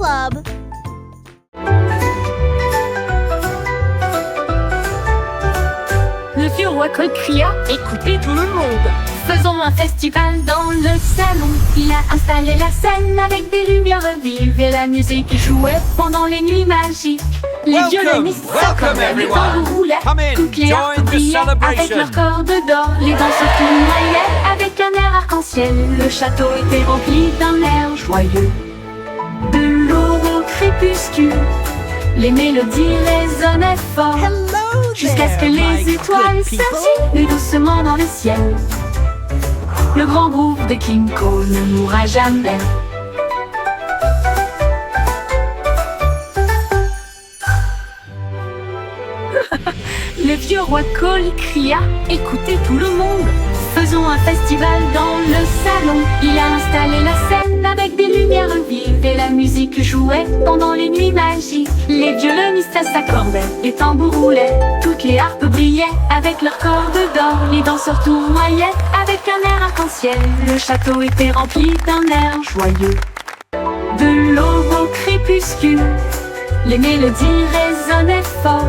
Club. Le vieux roi Cole cria: écoutez tout le monde, faisons un festival dans le salon. Il a installé la scène avec des lumières vives et la musique jouait pendant les nuits magiques. Les violonistes s'accordaient, les tambours roulaient, toutes les harpes brillaient avec leurs cordes d'or. Les danseurs tournoyaient avec un air arc-en-ciel. Le château était rempli d'un air joyeux. De l'aube au crépuscule, les mélodies résonnaient fort, jusqu'à ce que les étoiles scintillent doucement dans le ciel. Le grand groove de King Cole ne mourra jamais. Le vieux roi Cole cria: écoutez tout le monde, faisons un festival dans le salon. Il a installé la scène avec des lumières vives et la musique jouait pendant les nuits magiques. Les violonistes s'accordaient, les tambours roulaient, toutes les harpes brillaient avec leurs cordes d'or. Les danseurs tournoyaient avec un air arc-en-ciel. Le château était rempli d'un air joyeux. De l'aube au crépuscule, les mélodies résonnaient fort,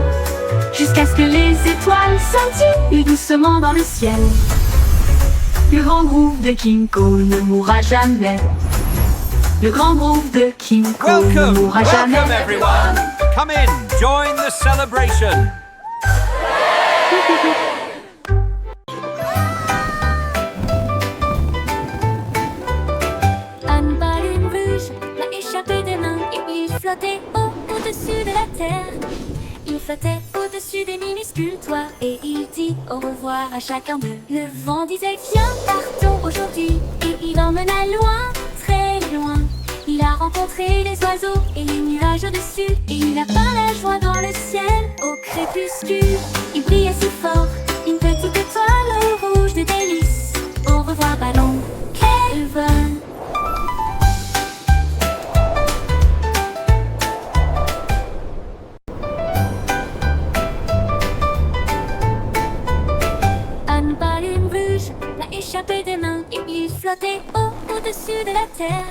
jusqu'à ce que les étoiles scintillent doucement dans le ciel. Le grand groove de King Cole ne mourra jamais. Le grand groove de King Cole ne mourra jamais. Welcome everyone. Come in, join the celebration. Un ballon rouge l'a échappé des mains et il flottait au-dessus de la terre. Il flottait au-dessus des minuscules toits et il dit au revoir à chacun d'eux. Le vent disait viens, partons aujourd'hui, et il emmena loin, très loin. Il a rencontré les oiseaux et les nuages au-dessus, et il a peint la joie dans le ciel au crépuscule. Il brillait si fort, une petite étoile rouge de délices. Au revoir ballon, quel vol! Échappé des mains et il flottait au-dessus de la terre.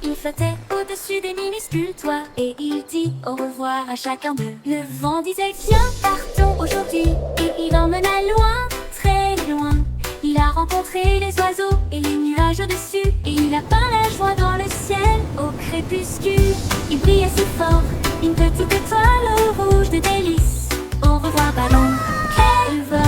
Il flottait au-dessus des minuscules toits et il dit au revoir à chacun d'eux. Le vent disait viens, partons aujourd'hui, et il emmena loin, très loin. Il a rencontré les oiseaux et les nuages au-dessus, et il a peint la joie dans le ciel au crépuscule. Il brillait si fort, une petite étoile rouge de délices. Au revoir ballon, quel vol!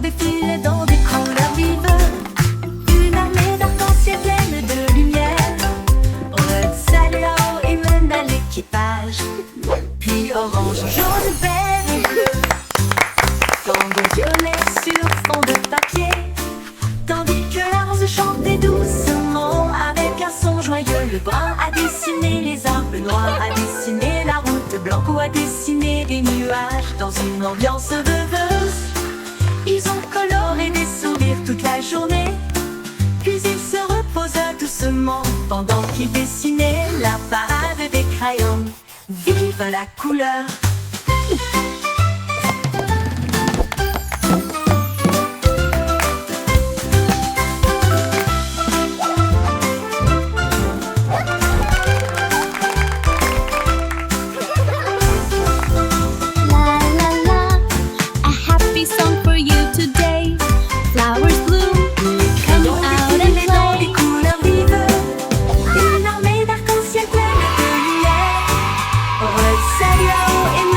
Défilent dans des couleurs vives, une armée d'arc-en-ciel pleine de lumière. Red, Salao et mène à l'équipage, puis orange, jaune, vert et bleu, tendons violet sur fond de papier, tandis que la rose chantait doucement avec un son joyeux. Le brun a dessiné les arbres, le noir a dessiné la route, blanc a dessiné des nuages dans une ambiance rêveuse. Ils ont coloré des sourires toute la journée, puis ils se reposent doucement pendant qu'ils dessinaient la parade des crayons. Vive la couleur! Salao et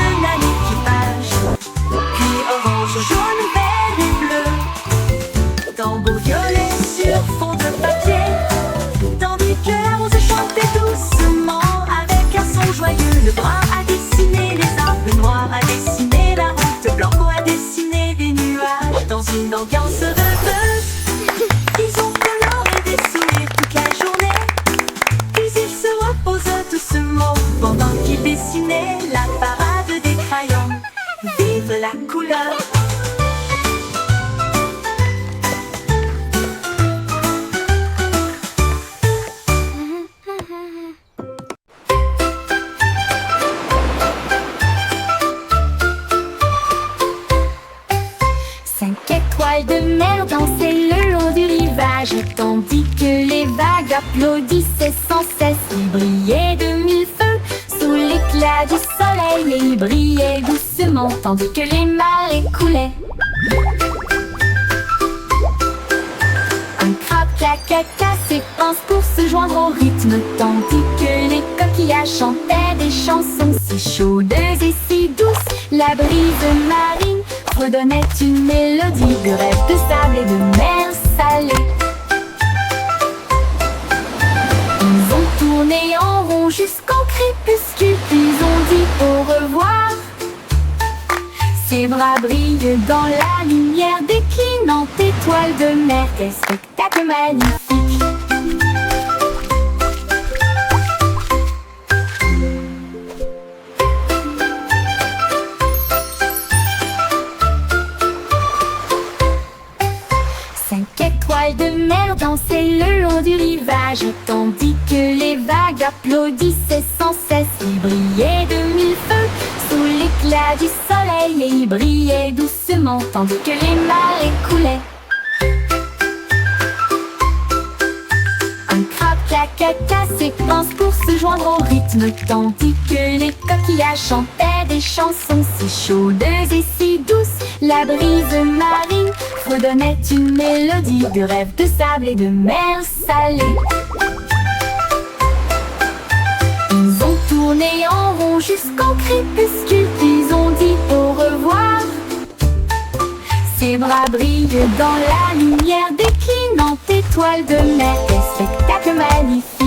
tandis que les vagues applaudissaient sans cesse. Il brillait de mille feux sous l'éclat du soleil, et il brillait doucement tandis que les marées coulaient. Un crabe caca s'épanse pour se joindre au rythme, tandis que les coquillages chantaient des chansons si chaudes et si douces. La brise marine redonnait une mélodie de rêve de sable et de mer salée. Ils ont tourné en rond jusqu'au crépuscule, puis ont dit au revoir. Ses bras brillent dans la lumière déclinante étoile de mer. Quel spectacle magnifique! Cinq étoiles de mer dansaient le long du rivage, tandis que les vagues applaudissaient sans cesse. Il brillait de mille feux sous l'éclat du soleil, et il brillait doucement tandis que les marées coulaient. Un crabe caca s'épanse pour se joindre au rythme, tandis que les coquillages chantaient des chansons si chaudes et si douces. La brise marine redonnait une mélodie de rêve de sable et de mer salée. Ils ont tourné en rond jusqu'au crépuscule, puis ont dit au revoir. Ses bras brillent dans la lumière déclinante étoile de mer. Quel spectacle magnifique!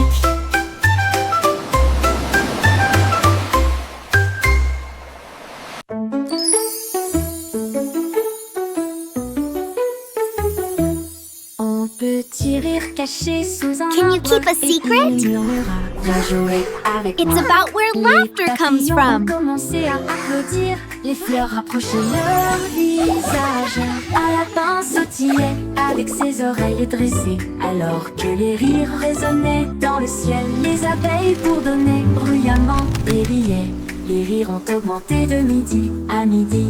Petit rire caché sous un Can you arbre, keep a et secret? il murmura, viens jouer avec It's moi. about where Les laughter comes papillons from. ont commencé à applaudir, les fleurs rapprochaient leur visage. Un lapin sautillait avec ses oreilles dressées, alors que les rires résonnaient dans le ciel. Les abeilles bourdonnaient bruyamment et riaient. Les rires ont augmenté de midi à midi.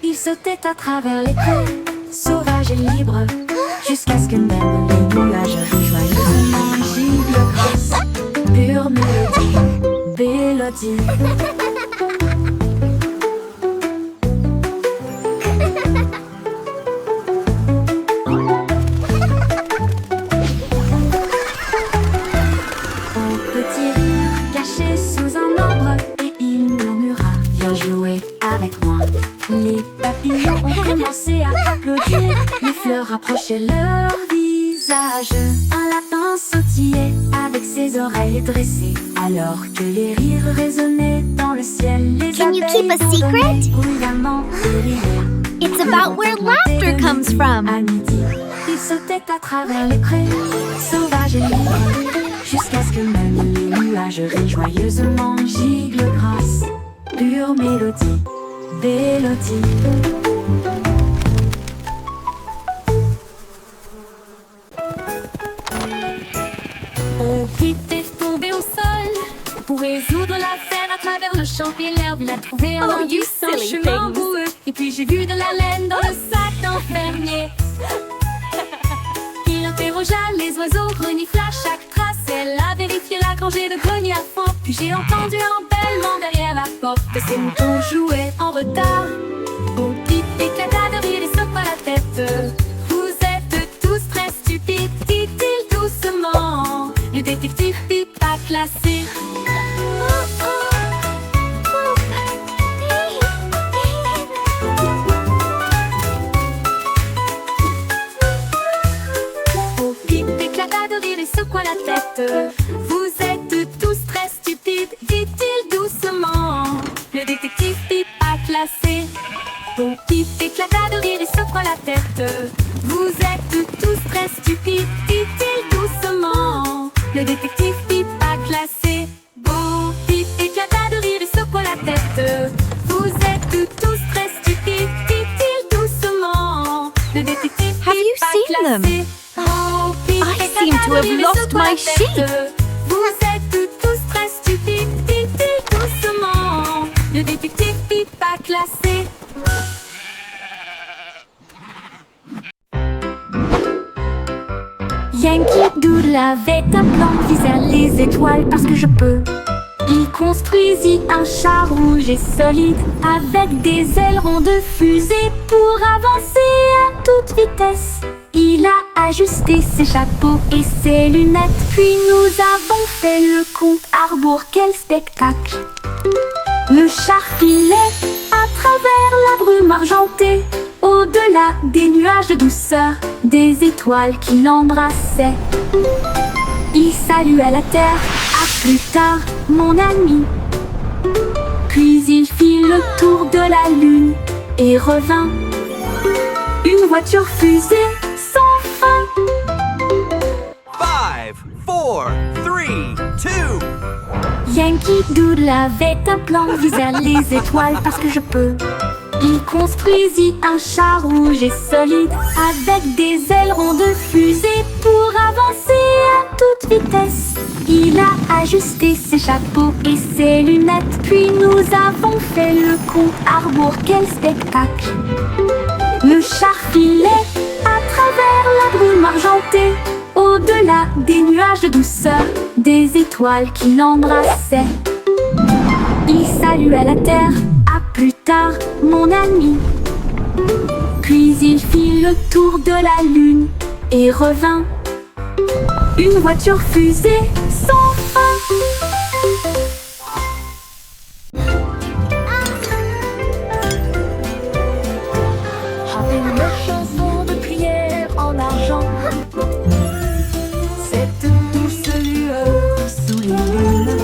Il sautait à travers les prés, sauvage et libre, jusqu'à ce que même les nuages rient joyeusement. Gigle grasse, pure mélodie, mélodie. Un petit rire caché sous un arbre, et il murmura, viens jouer avec moi. Les papillons ont commencé à applaudir, les fleurs rapprochaient leur visage. Un lapin sautillait avec ses oreilles dressées, alors que les rires résonnaient dans le ciel. Les Can you keep a abeilles secret? bourdonnaient bruyamment et riaient. It's about where laughter comes from. À midi, il sautait à travers les prés, sauvage et libre, jusqu'à ce que même les nuages rient joyeusement. Gigle grasse, pure mélodie, mélodie. On quittait tombé au sol pour résoudre l'affaire à travers le champ et l'herbe. Il a trouvé un Oh, you un silly chemin things. boueux. Et puis j'ai vu de la laine dans le sac d'un fermier. Il interrogea les oiseaux, renifla chaque trace. Elle a vérifié la rangée de greniers à fond. Puis j'ai entendu un bêlement derrière la porte. Ces moutons jouaient en retard. Au pipe éclata de rire et secoua la tête. Vous êtes tous très stupides, dit-il doucement. Le détective pipe a classé. Au pipe éclata de rire et secoua la tête. Vous êtes tous très stupides, dit-il doucement. Le détective pipe a classé. Au pipe éclata de rire et secoua la tête. Vous êtes tous très stupides, dit-il doucement. Le détective pipe a classé. Bon pipe éclata de rire et secoua la tête. Vous êtes tous très stupides, dit-il doucement. Le détective Have you pipe a seen them? classé. Bon pipe I éclata seem to de have rire et lost secoua la my tête. sheep. Vous êtes tous très stupides, dit-il doucement. Le détective pipe a classé. Yankee Doodle avait un plan, visait les étoiles parce que je peux. Il construisit un char rouge et solide avec des ailerons de fusée pour avancer à toute vitesse. Il a ajusté ses chapeaux et ses lunettes, puis nous avons fait le compte à rebours. Quel spectacle! Le char filait à travers la brume argentée, au-delà des nuages de douceur, des étoiles qui l'embrassaient. Il saluait la terre, à plus tard, mon ami. Puis il fit le tour de la lune et revint. Une voiture fusée sans fin. 5, 4, 3, 2. Yankee Doodle avait un plan, visait les étoiles parce que je peux. Il construisit un char rouge et solide avec des ailerons de fusée pour avancer à toute vitesse. Il a ajusté ses chapeaux et ses lunettes, puis nous avons fait le compte à rebours. Quel spectacle! Le char filait à travers la brume argentée, au-delà des nuages de douceur, des étoiles qui l'embrassaient. Il saluait la terre, à plus tard, mon ami. Puis il fit le tour de la lune et revint. Une voiture fusée sans fin. J'avais une chanson de prière en argent. Cette douce lueur sous les lunes.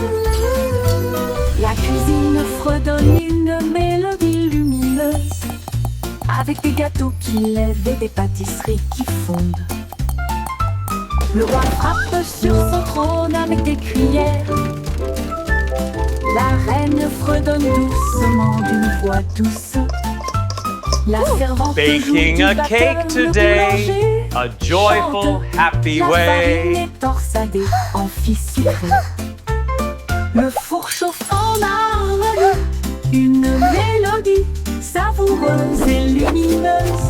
La cuisine fredonne une mélodie lumineuse, avec des gâteaux qui lèvent et des pâtisseries qui fondent. Le roi frappe sur son trône avec des cuillères. La reine fredonne doucement d'une voix douce. La servante Baking a cake today, a joyful, happy La farine way. est torsadée en fissurée. Le four chauffe en harmonie, une mélodie savoureuse et lumineuse.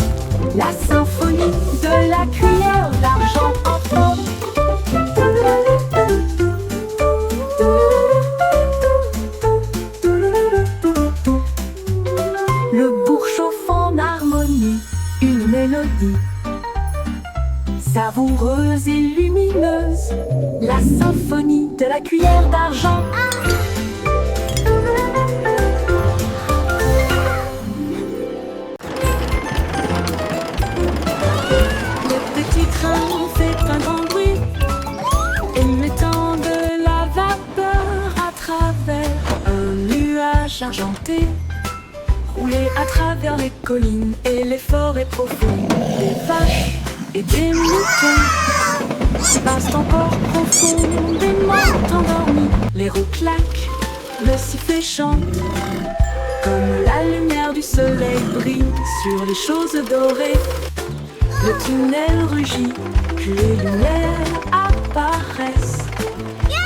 La symphonie de la cuillère d'argent en forme. Le bourg chauffe en harmonie, une mélodie savoureuse et lumineuse. La symphonie de la cuillère d'argent. Le petit train fait un grand bruit, émettant de la vapeur à travers un nuage argenté. Rouler à travers les collines et les forêts profondes, des vaches et des moutons passent encore profondément endormis. Les roues claquent, le sifflet chante, comme la lumière du soleil brille sur les choses dorées. Le tunnel rugit, puis les lumières apparaissent,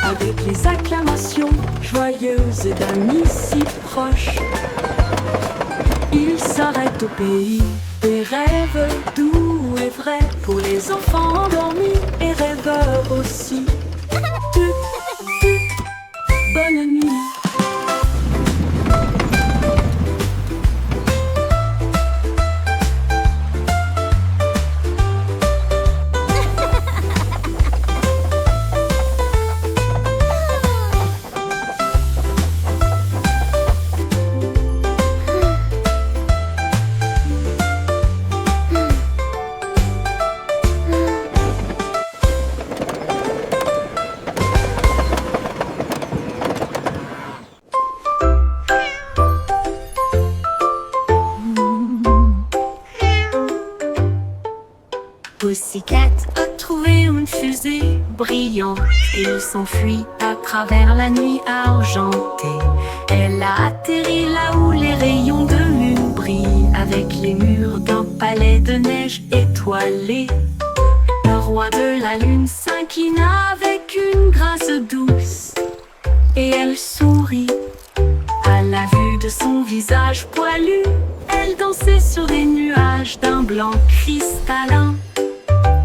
avec les acclamations joyeuses d'amis si proches. Il s'arrête au pays des rêves doux et vrais, pour les enfants endormis et rêveurs aussi. Bonne nuit. Pussycat a trouvé une fusée brillante. Il s'enfuit à travers la nuit argentée. Elle a atterri là où les rayons de lune brillent, avec les murs d'un palais de neige étoilé. Le roi de la lune s'inclina avec une grâce douce, et elle sourit à la vue de son visage poilu. Elle dansait sur les nuages d'un blanc cristallin,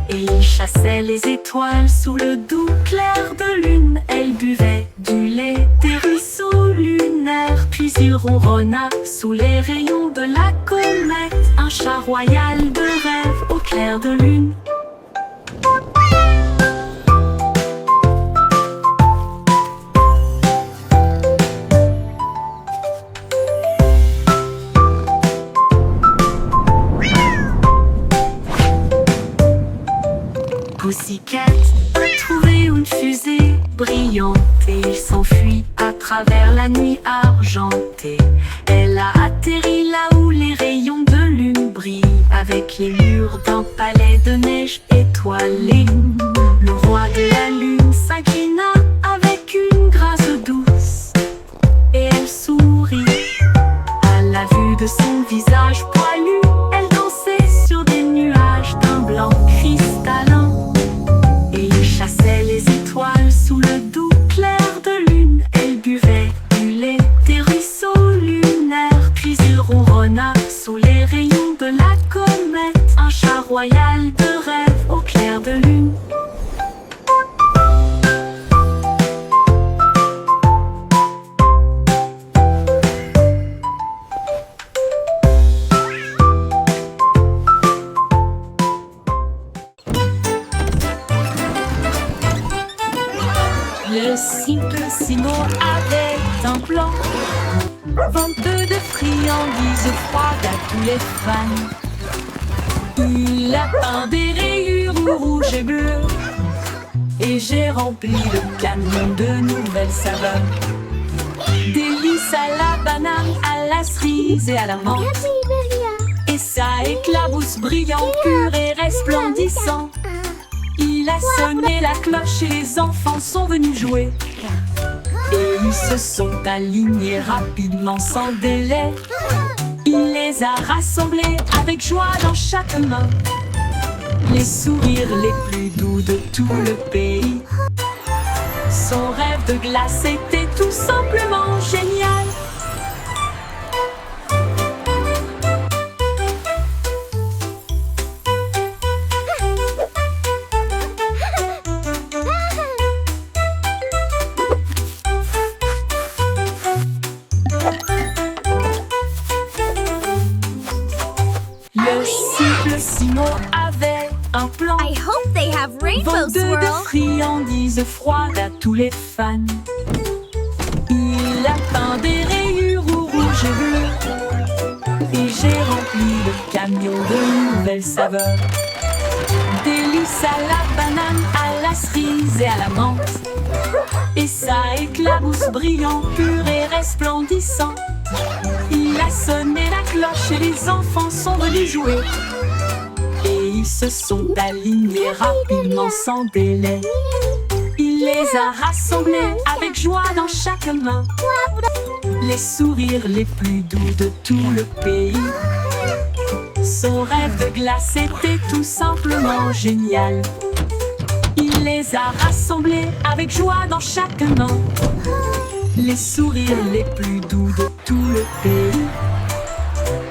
et il chassait les étoiles sous le doux clair de lune. Elle buvait du lait des ruisseaux lunaires, puis il ronronna sous les rayons de la comète. Un chat royal de rêve au clair de lune. Pussycat a trouvé une fusée brillante et il s'enfuit à travers la nuit argentée. Elle a atterri là où les rayons de lune brillent, avec les murs d'un palais de neige étoilé. Le roi de la lune s'inclina avec une grâce douce et elle sourit à la vue de son visage poilu. Elle dansait sur des nuages d'un blanc cristallin. Chassait les étoiles sous le doux clair de lune. Elle buvait du lait des ruisseaux lunaires, puis il ronronna sous les rayons de la comète. Un chat royal de rêve au clair de lune. Le Simplissimo avait un plan, venteux de friandises froides à tous les fans. Il a peint des rayures rouges et bleues, et j'ai rempli le camion de nouvelles saveurs. Délices à la banane, à la cerise et à la menthe. Et ça éclabousse brillant, pur et resplendissant. Il a sonné la cloche et les enfants sont venus jouer. Et ils se sont alignés rapidement sans délai. Il les a rassemblés avec joie dans chaque main. Les sourires les plus doux de tout le pays. Son rêve de glace était tout simplement génial. Le Simplissimo avait un plan, I hope they have rainbow venteux de swirl. friandises froides à tous les fans. Il a peint des rayures rouges et bleues, et j'ai rempli le camion de nouvelles saveurs. Délices à la banane, à la cerise et à la menthe. Et ça éclabousse brillant, pur et resplendissant. Il a sonné la cloche et les enfants sont venus jouer. Et ils se sont alignés rapidement sans délai. Il les a rassemblés avec joie dans chaque main. Les sourires les plus doux de tout le pays. Son rêve de glace était tout simplement génial. Il les a rassemblés avec joie dans chaque main. Les sourires les plus doux de tout le pays.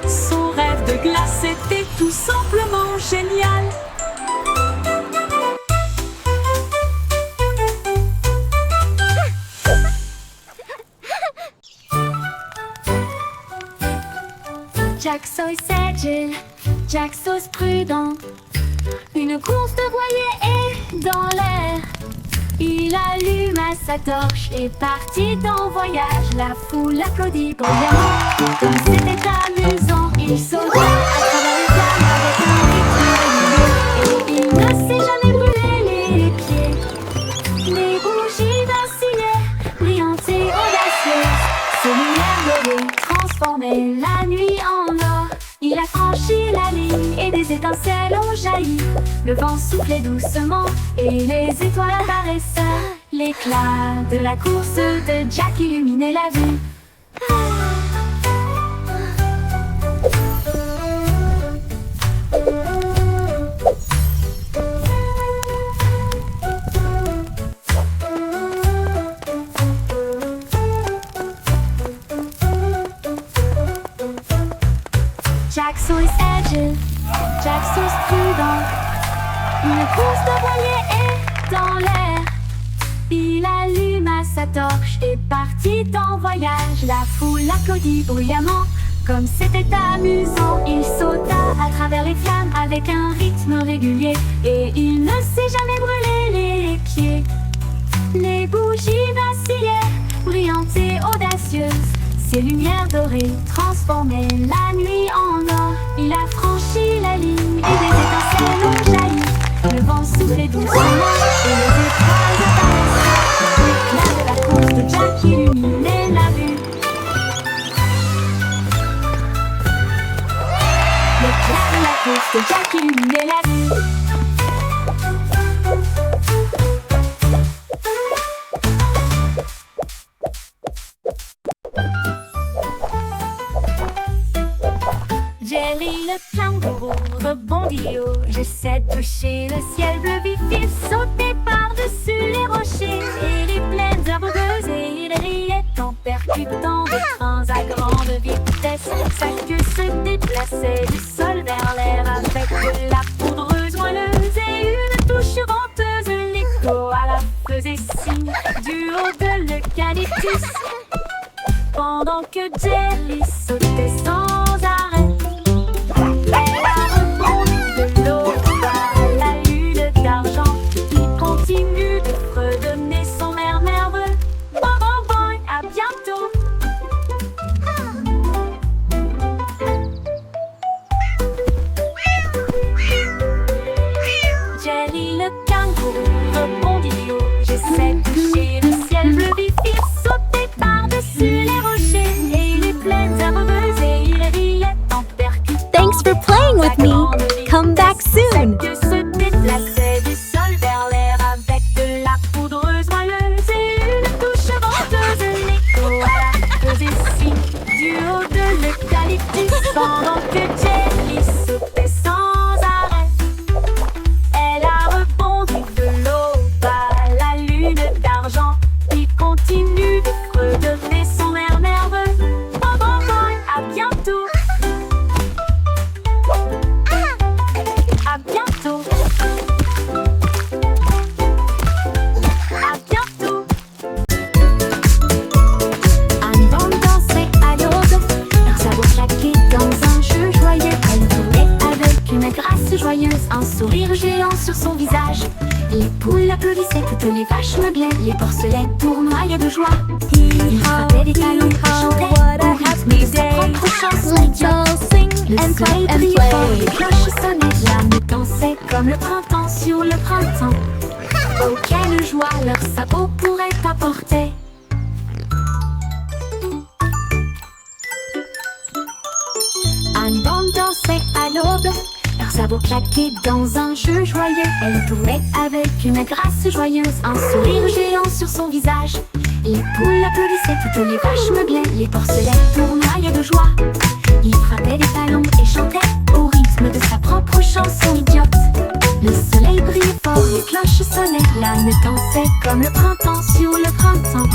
Son rêve de glace était tout simplement génial. Jack Sauce agile, Jack Sauce prudent. Une course de voilier est dans l'air. Il alluma sa torche et partit en voyage. La foule applaudit bruyamment. Comme c'était amusant, il sauta à travers les flammes avec un rythme régulier. Et il ne s'est jamais brûlé les pieds. Les bougies vacillaient, brillantes et audacieuses. Ses lumières dorées transformaient la nuit en or. Il a franchi la ligne et des étincelles ont jailli. Le vent soufflait doucement et les étoiles apparaissaient. L'éclat de la course de Jack illuminait la vue. Jack Sauce agile, Jack Sauce prudent. Une course de voilier est dans l'air. Il alluma sa torche et partit en voyage. La foule applaudit bruyamment, comme c'était amusant. Il sauta à travers les flammes avec un rythme régulier, et il ne s'est jamais brûlé les pieds. Les bougies vacillaient, brillantes et audacieuses. Ses lumières dorées transformaient la nuit en or. Il a franchi la ligne et des étincelles ont jailli. Le vent soufflait doucement et les étoiles apparaissaient. L'éclat de la course de Jack illuminait la vue. L'éclat de la course de Jack illuminait la vue. Jerry le kangourou rebondit haut. J'essaie de toucher le ciel bleu vif. Il sautait par-dessus les rochers et les plaines herbeuses, et il riait en percutant des trains à grande vitesse. Sa queue se déplaçait du sol vers l'air avec de la poudreuse moelleuse et une touche venteuse. Les koalas faisaient signe du haut de l'eucalyptus pendant que Jerry sautait sans arrêt. Elle a rebondi de l'eau à la lune d'argent. Il continue de fredonner son air nerveux. Bon, bon, bon, à bientôt. Jerry le kangourou rebondit haut. J'essaie de toucher le ciel bleu vif. Il sautait par-dessus les rochers et les plaines herbeuses, et il riait en percutant. Thanks for playing with me. Come back soon. Que se déplaçait du sol vers l'air avec de la poudreuse moelleuse et une touche venteuse. Les koalas faisaient signe du haut de l'eucalyptus pendant que Jerry sautait sans arrêt. Elle a rebondi de l'eau à la lune d'argent. Il continue de fredonner son air nerveux. Bon, bon, bon, à bientôt. À bientôt. À bientôt. Annie Bond dansait à l'aube, leur sabot claquait dans un jeu joyeux. Elle jouait avec une grâce joyeuse, un sourire géant sur son visage. Les poules applaudissaient, toutes les vaches meuglaient, les porcelets tournoyaient de joie. Il frappait des talons, chantait au rythme de sa propre chanson idiote. Le soleil brillait fort, les cloches sonnaient, l'âme dansait comme le printemps sur le printemps. Oh, quelle joie leurs sabots pourraient apporter. Annie Bond dansait à l'aube, leurs sabots claquaient dans un jeu joyeux. Elle jouait avec une grâce joyeuse, un sourire géant sur son visage. Les poules applaudissaient, toutes les vaches meuglaient, les porcelets tournoyaient de joie. Il frappait des talons et chantait au rythme de sa propre chanson idiote. Le soleil brillait fort, les cloches sonnaient, l'âme dansait comme le printemps sur le printemps.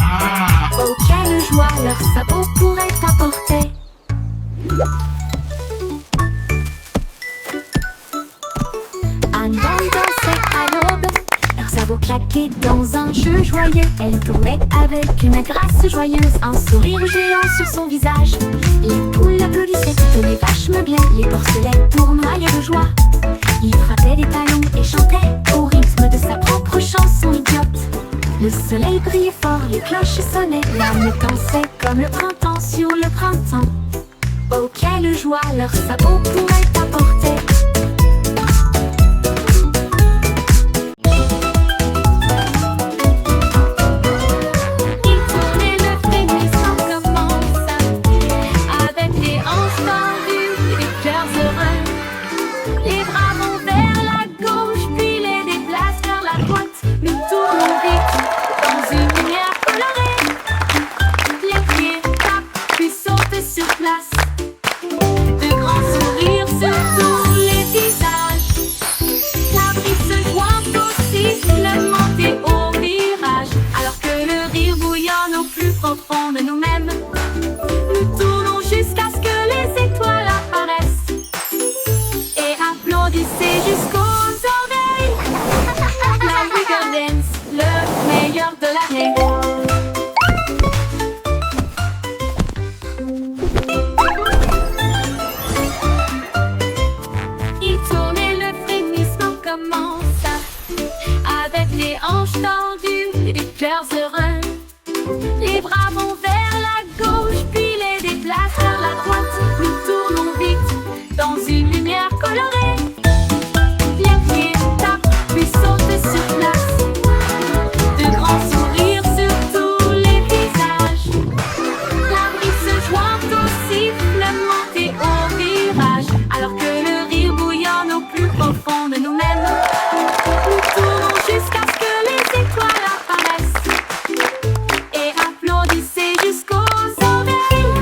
Oh, quelle joie leurs sabots pourraient apporter. Annie Bond dansait à l'aube, leurs sabots claquaient dans un jeu joyeux. Elle jouait avec une grâce joyeuse, un sourire géant sur son visage. Les poules applaudissaient, toutes les vaches meuglaient, les porcelets tournoyaient de joie. Il frappait des talons et chantait au rythme de sa propre chanson idiote. Le soleil brillait fort, les cloches sonnaient, l'âme dansait comme le printemps sur le printemps. Oh, quelle joie leurs sabots pourraient apporter. De grands sourires sur tout commença avec les hanches tendues et des cœurs heureux. Les bras vont vers la gauche, puis les déplacent vers la droite. Nous tournons vite dans une lumière colorée. Les pieds tapent, puis sautent sur place. De grands sourires sur tous les visages. La brise se joint au sifflement et au virage. Alors que le rire bouillonne au plus profond de nous-mêmes. Nous tournons jusqu'à ce que les étoiles apparaissent. Et applaudissez jusqu'aux oreilles.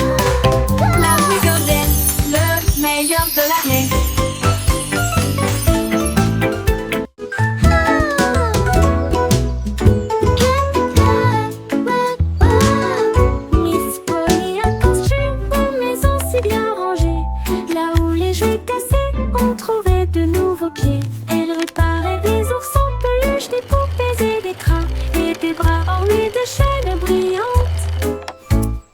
La rigolette, le meilleur de l'année. Miss Polly a construit une maison si bien rangée. Là où les jouets cassés ont trouvé de nouveaux pieds. Elle réparait des oursons peluches, des poupées et des crins. Et des bras ornés de chaînes brillantes.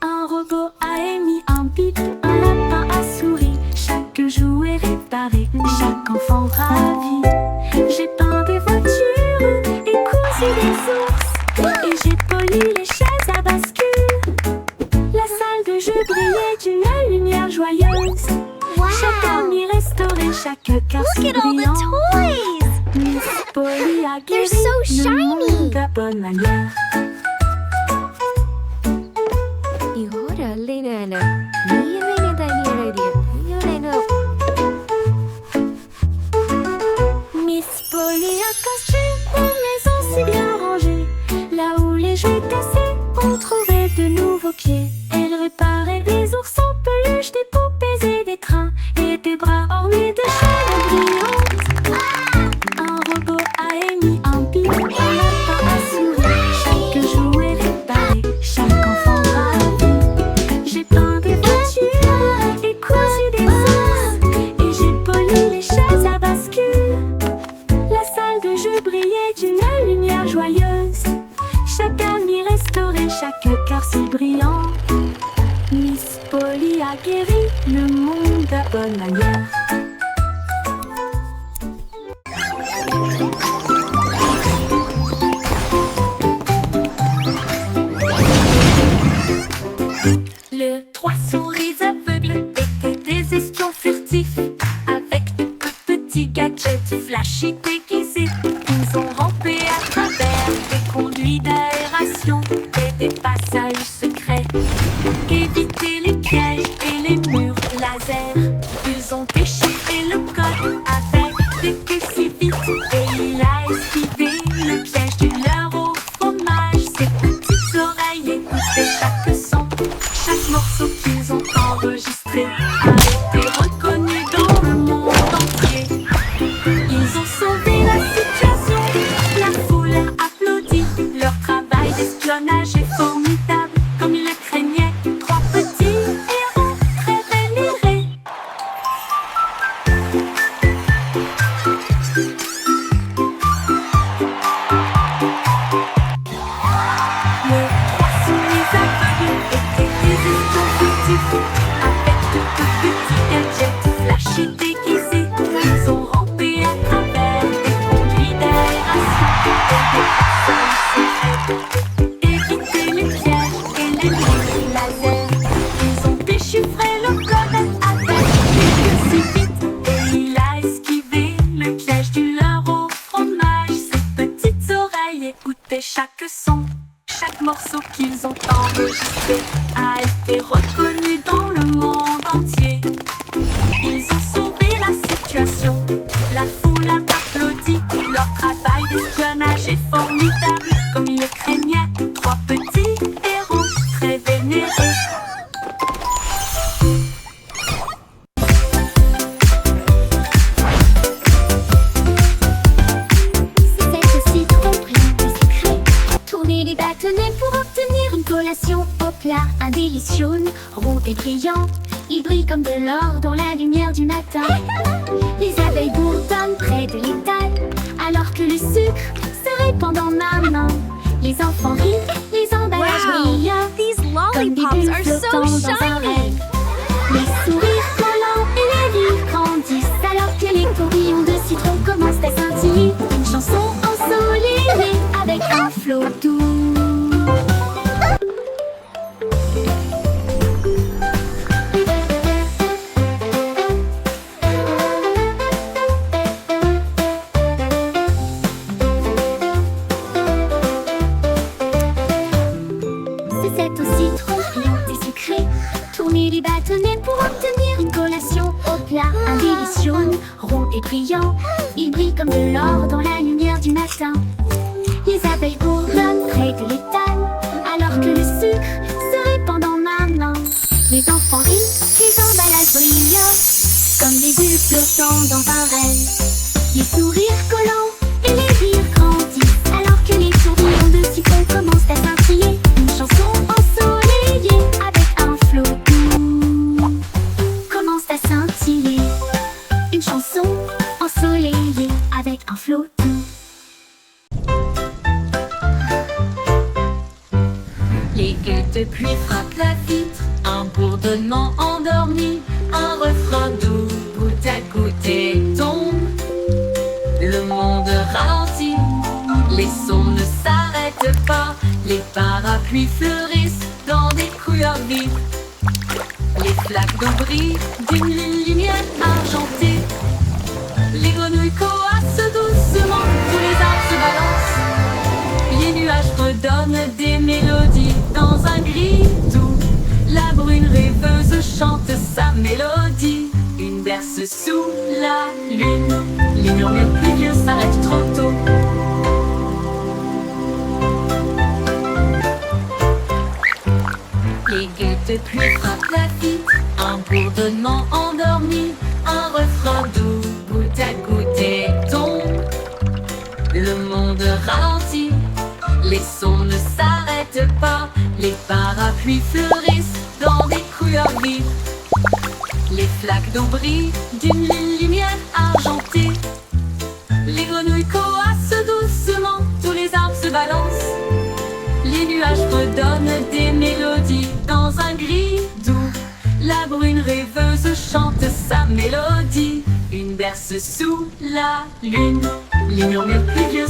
Un robot a émis un bip, un lapin a souri. Chaque jouet réparé, chaque enfant ravi. J'ai peint des voitures et cousu des ours. Et j'ai poli les chaises à bascule. La salle de jeu brillait d'une lumière joyeuse. Chaque ami restauré, chaque carte brillant. Miss Polly a guéri le monde de bonne manière. Miss Polly a construit une maison si bien rangée. Là où les jouets cassés ont trouvé de nouveaux pieds. Elle réparait des oursons peluches, des poupées et des trains. Et des bras ornés de chaînes brillantes. Un robot a émis un bip, un lapin a souri. Chaque jouet réparé, chaque enfant ravi. J'ai peint des voitures et cousu des ours. Et j'ai poli les chaises à bascule. La salle de jeu brillait d'une lumière joyeuse. Chaque ami restauré, chaque cœur si brillant. Miss Polly a guéri le monde de bonne manière. Le trois souris aveugles étaient des espions furtifs. Avec de petits gadgets flashy déguisés. Ils ont rampé à travers des conduits d'aération et des passages secrets. Éviter les pièges et les murs laser. Ils ont déchiré le code avec des queues si vite. Et il a esquivé le piège du leurre au fromage. Ses petites oreilles écoutaient chaque son. Chaque morceau qu'ils ont enregistré a été reconnu dans le monde entier. Ils ont sauvé la situation, la foule a applaudi. Leur travail d'espionnage est formidable, comme ils le craignaient. Trois petits héros très vénérés. Les trois souris aveugles étaient des espions furtifs. Avec de petits gadgets flashy déguisés. Ils ont rampé à travers des conduits d'aération et des passages secrets. Éviter les pièges et les murs laser. Ils ont déchiffré le code avec des queues si vite. Et il a esquivé le piège du leurre au fromage. Ses petites oreilles écoutaient chaque son. Chaque morceau qu'ils ont enregistré a été reconnu dans le monde entier. Ils ont sauvé la situation, la foule a applaudi. Leur travail d'espionnage est formidable, comme ils le craignaient. Trois petits héros très vénérés. C'est aussi tromperie de secret. Tourner les bâtonnets pour obtenir une collation au plat. Un délice jaune, rond et brillant. Il brille comme de l'or dans la lumière du matin. Les abeilles bourdonnent près de l'étal, alors que le sucre se répand dans ma main. Les enfants rient, les emballages brillent. These Comme des lollipops bulles are so flottant dans un shiny. rêve. Les sourires collants et les rires grandissent, alors que les tourbillons de citron commencent à scintiller. brillant, il brille comme de l'or dans la lumière du matin. Les abeilles bourdonnent près de l'étal, alors que le sucre se répand dans ma main. Les enfants rient, les emballages brillent, comme des bulles flottant dans un rêve. Les sourires collants et les rires grandissent, alors que les tourbillons de sucre commencent à scintiller. Une chanson ensoleillée avec un flot doux commence à scintiller. Une chanson ensoleillée avec un flot doux. Les gueules de pluie frappent la vitre, un bourdonnement endormi, un refrain doux, goutte à goutte et tombe. Le monde ralentit, les sons ne s'arrêtent pas, les parapluies fleurissent dans des couleurs vives. Les flaques d'eau brillent d'une lumière argentée. Les grenouilles coassent doucement, tous les arbres se balancent. Les nuages redonnent des mélodies dans un gris doux. La brune rêveuse chante sa mélodie. Une berce sous la lune. Les murmures pluvieux s'arrêtent trop tôt. Les gueules de pluie frappent la vitre, un bourdonnement endormi, un refrain doux, goutte à goutte et tombe. Le monde ralentit, les sons ne s'arrêtent pas, les parapluies fleurissent dans des couleurs vives. Les flaques d'eau brillent d'une lumière argentée. Les grenouilles coassent doucement, tous les arbres se balancent. Les nuages redonnent des mélodies dans un gris doux. La brune rêveuse chante sa mélodie. Une berce sous la lune. Les murmures pluvieux